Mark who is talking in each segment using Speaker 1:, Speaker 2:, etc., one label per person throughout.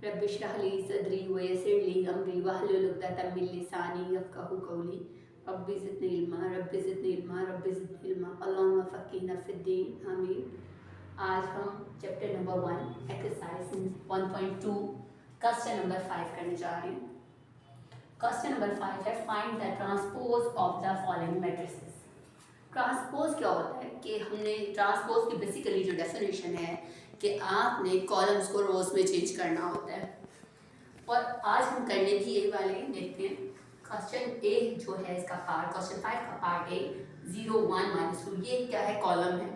Speaker 1: Rabbi इश्रह ली सदरी वयस्सिर ली अमरी वहलुल उक़दतम मिन लिसानी यफ़क़हू क़ौली rabbi ज़िदनी इल्मा rabbi ज़िदनी इल्मा rabbi ज़िदनी इल्मा अल्लाहुम्मा फ़क़्क़िहना फ़िद्दीन आमीन। आज हम chapter number 1 exercise 1.2 question number 5 करने जा रहे हैं। क्वेश्चन नंबर 5 है find the transpose of the following matrices. Transpose क्या होता है कि हमने ट्रांसपोज की बेसिकली जो डेफिनेशन है कि आपने कॉलम्स को रोज में चेंज करना होता है। और आज हम करने भी यही वाले हैं। देखते हैं क्वेश्चन ए जो है इसका पार्ट, क्वेश्चन 5 का पार्ट ए 0 1 -2 ये क्या है, कॉलम है।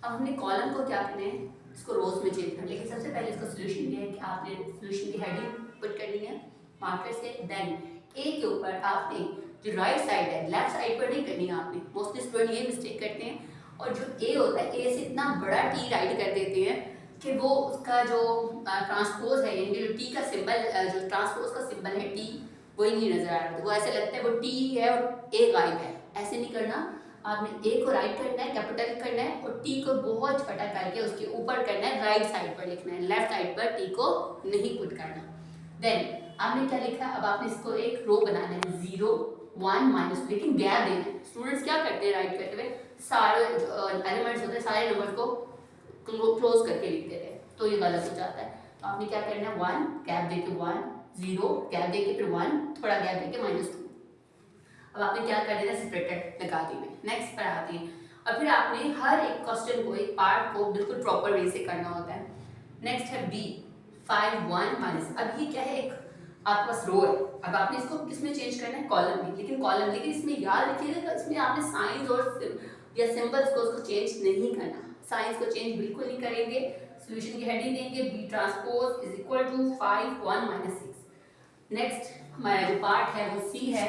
Speaker 1: अब हमने कॉलम को क्या करना है, इसको रोज में चेंज करना है। लेकिन सबसे पहले इसको सोल्यूशन ये है कि आपने सोल्यूशन की हेडिंग पुट करनी है मार्कर से। देन ए के ऊपर आपने जो राइट साइड है लेफ्ट साइड पर नहीं करनी है आपने। मोस्टली स्टूडेंट ये मिस्टेक करते हैं और जो ए होता है ए से इतना बड़ा टी राइट कर देते हैं कि वो उसका जो ट्रांसपोज है यानी जो टी का सिंबल, जो ट्रांसपोज का सिंबल है टी, वही नहीं नजर आ रहा। तो वो ऐसे लगता है वो टी है और ए गायब है। ऐसे नहीं करना, आपने ए को राइट करना है, कैपिटल करना है और टी को बहुत छोटा करके उसके ऊपर करना है, राइट साइड पर लिखना है, लेफ्ट साइड पर टी को नहीं पुट करना। देन आपने क्या लिखा, अब आपने इसको एक रो बनाना है 0 1 -, लेकिन गैप देना है। स्टूडेंट्स क्या करते हैं राइट करते हुए सारे एलिमेंट्स होते हैं सारे नंबर को क्लोज करके लिख देते हैं, तो ये गलत हो जाता है। तो आपने क्या करना है 1 गैप देके 1 0 गैप देके फिर 1 थोड़ा गैप देके -2। अब आपने क्या कर देना, सेपरेटेड लगा दी। नेक्स्ट पर आती है और फिर आपने हर एक क्वेश्चन को, एक पार्ट को बिल्कुल प्रॉपर वे से करना होता है। नेक्स्ट है बी 5 1 अब ये क्या है, एक आपके पास रो है। अब आपने इसको किसमें चेंज करना है, कॉलम में। लेकिन कॉलम, लेकिन इसमें याद रखिएगा इसमें आपने साइंस और या सिंबल्स को उसको चेंज नहीं करना। साइंस को चेंज बिल्कुल नहीं करेंगे। सॉल्यूशन की हेडिंग देंगे B transpose is equal to 5 1 -6। Next हमारा जो पार्ट है वो सी है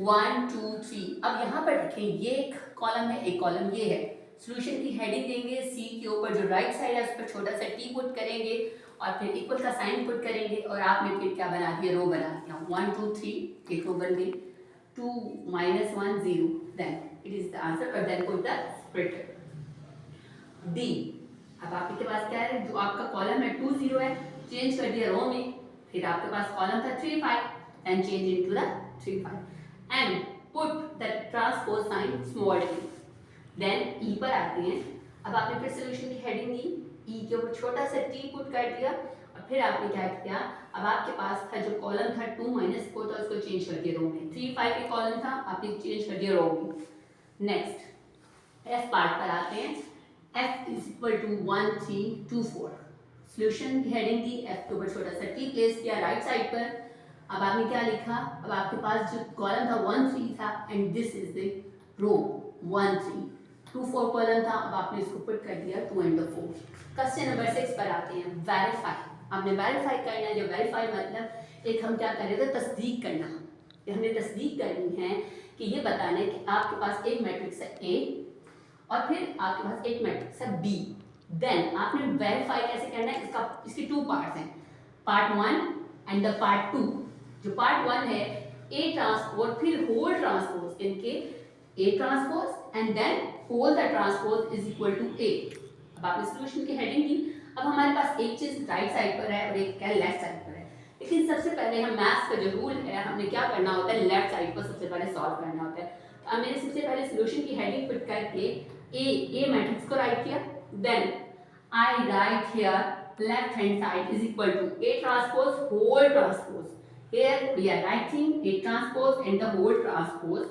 Speaker 1: 1 2 3। अब यहाँ पर देखें ये एक कॉलम है, एक कॉलम ये है। सॉल्यूशन की हेडिंग देंगे सी के ऊपर जो राइट साइड है उस पर छोटा सा टी पुट करेंगे और फिर इक्वल का साइन पुट करेंगे और आपने फिर क्या बना दिया, रो बना दिया 1 2 3 एक रो बन गई 2 -1 0। Then it is the answer और then put the separated D. अब आपके पास क्या है, जो आपका कॉलम है 2 0 है, चेंज कर दिया रो में। फिर आपके पास कॉलम था 3 5 and change into the 3 5 and put the transpose sign small t. Then ई पर आते हैं। अब आपने फिर सॉल्यूशन की हेडिंग दी, ई के ऊपर छोटा सा टी पुट कर दिया और फिर आपने क्या किया, अब आपके पास था जो कॉलम था 2 -4 था उसको चेंज कर दिया रो में। 3 5 के कॉलम था, आपने चेंज कर दिया रो में। नेक्स्ट एफ पार्ट पर आते हैं। f is equal to 1 3 2 4। Solution की हेडिंग दी, f के ऊपर छोटा सा t प्लेस किया राइट साइड पर। अब आपने क्या लिखा, अब आपके पास जो कॉलम था 1 3 था and this is the row 1 3 2 4 column था। अब आपने इसको पुट कर दिया 2 and 4। क्वेश्चन नंबर 6 पर आते हैं। वेरीफाई, आपने वेरीफाई करना है। जो वेरीफाई मतलब एक हम क्या कर रहे थे, तस्दीक करना। हमने तस्दीक करनी है कि ये बताना है कि आपके पास एक मैट्रिक्स है A और फिर आपके पास एक मैट्रिक्स है B। देन आपने वेरीफाई कैसे करना है, इसके 2 पार्ट्स हैं, पार्ट 1 एंड द पार्ट 2। जो पार्ट 1 है A ट्रांसपोज फिर होल ट्रांसपोज, इनके A transpose and then whole the transpose is equal to A। अब आपने सॉल्यूशन की हेडिंग दी। अब हमारे पास एक चीज राइट साइड पर है और एक क्या लेफ्ट साइड पर है। लेकिन सबसे पहले हम मैथ्स का जो रूल है, हमने क्या करना होता है, लेफ्ट साइड को सबसे पहले सॉल्व करना होता है। तो अब मैंने सबसे पहले सॉल्यूशन की हेडिंग पुट करके ए मैट्रिक्स को राइट किया। Then I write here left hand side is equal to A transpose whole transpose. Here we are writing A transpose and the whole transpose.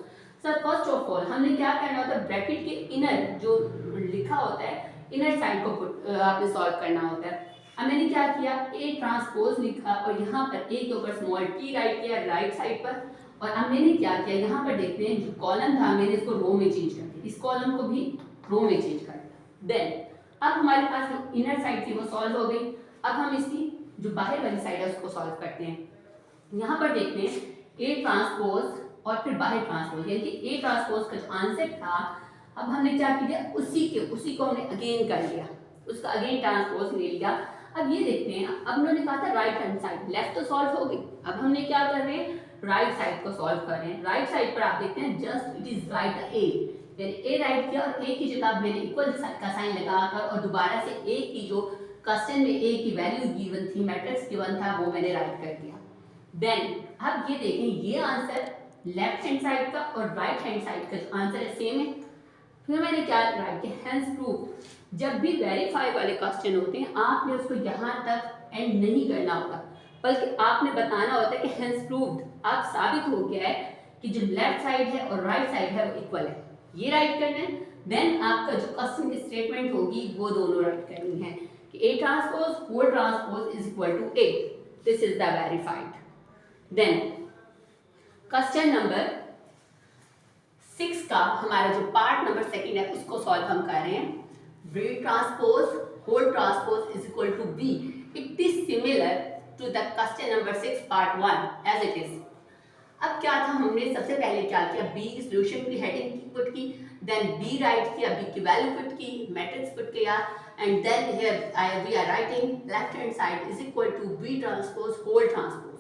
Speaker 1: Sir first of all हमने क्या करना होता है, bracket के inner जो लिखा होता है इनर साइड को आपने सॉल्व करना होता है। अब मैंने क्या किया, A ट्रांसपोज लिखा और यहाँ पर A के ऊपर स्मॉल t राइट किया राइट साइड पर। और अब मैंने क्या किया, यहाँ पर देखते हैं जो कॉलम था मैंने इसको रो में चेंज कर दिया, इस कॉलम को भी रो में चेंज कर दिया। देन अब हमारे पास जो इनर साइड थी वो सॉल्व हो गई। अब हम इसकी जो बाहर वाली साइड है उसको सॉल्व करते हैं। यहाँ पर देखते हैं A ट्रांसपोज और फिर बाहर ट्रांसपोज, यानी कि A ट्रांसपोज का जो आंसर था, अब हमने क्या किया, उसी को हमने अगेन कर लिया, उसका अगेन ट्रांसपोज ले लिया। अब ये देखते हैं, अब उन्होंने कहा था राइट हैंड साइड, लेफ्ट तो सॉल्व हो गई। अब हमने क्या कर रहे हैं, राइट साइड को सॉल्व कर रहे हैं। राइट साइड पर आप देखते हैं just it is right A, मैंने A राइट किया और A की जगह मैंने इक्वल का साइन लगाकर और दोबारा से A की जो क्वेश्चन में ए की वैल्यू गिवन थी, मैट्रिक्स गिवन था, वो मैंने राइट कर दिया। देन अब ये देखें, ये आंसर लेफ्ट हैंड साइड का और राइट हैंड साइड का जो आंसर है सेम है। फिर मैंने क्या राइट किया, हेंस प्रूफ। जब भी वेरीफाई वाले क्वेश्चन होते हैं आपने उसको यहाँ तक एंड नहीं करना होता, बल्कि आपने बताना होता है कि हेंस प्रूव्ड, आप साबित हो गया है कि जो लेफ्ट साइड है और राइट साइड है वो इक्वल है, ये राइट करना है। देन आपका जो क्वेश्चन की स्टेटमेंट होगी वो दोनों राइट करनी है कि A transpose whole transpose is equal to A, this is the verified. Then question number 6 का हमारा जो पार्ट नंबर सेकंड है उसको सॉल्व हम कर रहे हैं। B transpose whole transpose is equal to B, it is similar to the question number 6 part 1 as it is. अब क्या था, हमने सबसे पहले क्या किया, B की सॉल्यूशन की हेडिंग पुट की, देन B राइट किया, B की वैल्यू पुट की, मैट्रिक्स पुट किया, and then here we are writing left hand side is equal to B transpose whole transpose.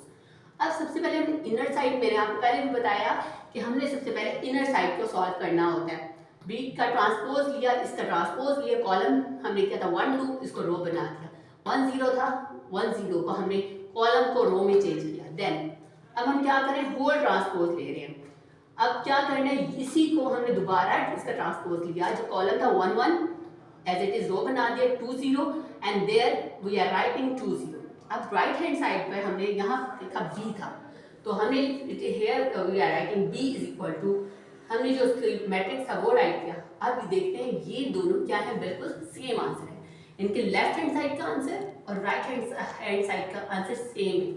Speaker 1: अब सबसे पहले हम इनर साइड, मैंने आपको पहले भी बताया कि हमने सबसे पहले इनर साइड को सॉल्व करना होता है। B का ट्रांसपोज लिया, इसका ट्रांसपोज लिया, कॉलम हमने किया था 1 2, इसको रो बना दिया, 1 0 था, 1 0 को हमने कॉलम को रो में चेंज किया। देन अब हम क्या करें, होल ट्रांसपोज ले रहे हैं। अब क्या करना है, इसी को हमने दोबारा इसका ट्रांसपोज लिया, जो कॉलम था 1 1 एज इट इज रो बना दिया, 2 0 and there we are writing 2 0। अब राइट हैंड साइड पर हमने यहाँ लिखा B था, तो हमने here we are writing B is equal to, हमने जो मैट्रिक्स था वो राइट किया। अब देखते हैं ये दोनों क्या है, बिल्कुल सेम आंसर है, इनके लेफ्ट हैंड साइड का आंसर और राइट हैंड साइड का आंसर सेम है,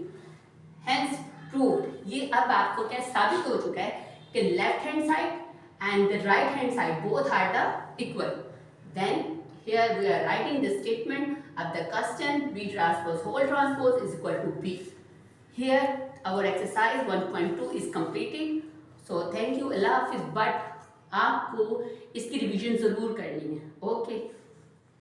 Speaker 1: हेंस प्रूव्ड। ये अब आपको क्या साबित हो चुका है कि left hand side and the right hand side both are the equal. Then here we are writing the statement of the question B transpose whole transpose is equal to B. Here our exercise 1.2 is completed. So thank you, Allah Hafiz, but आपको इसकी revision ज़रूर करनी है। Okay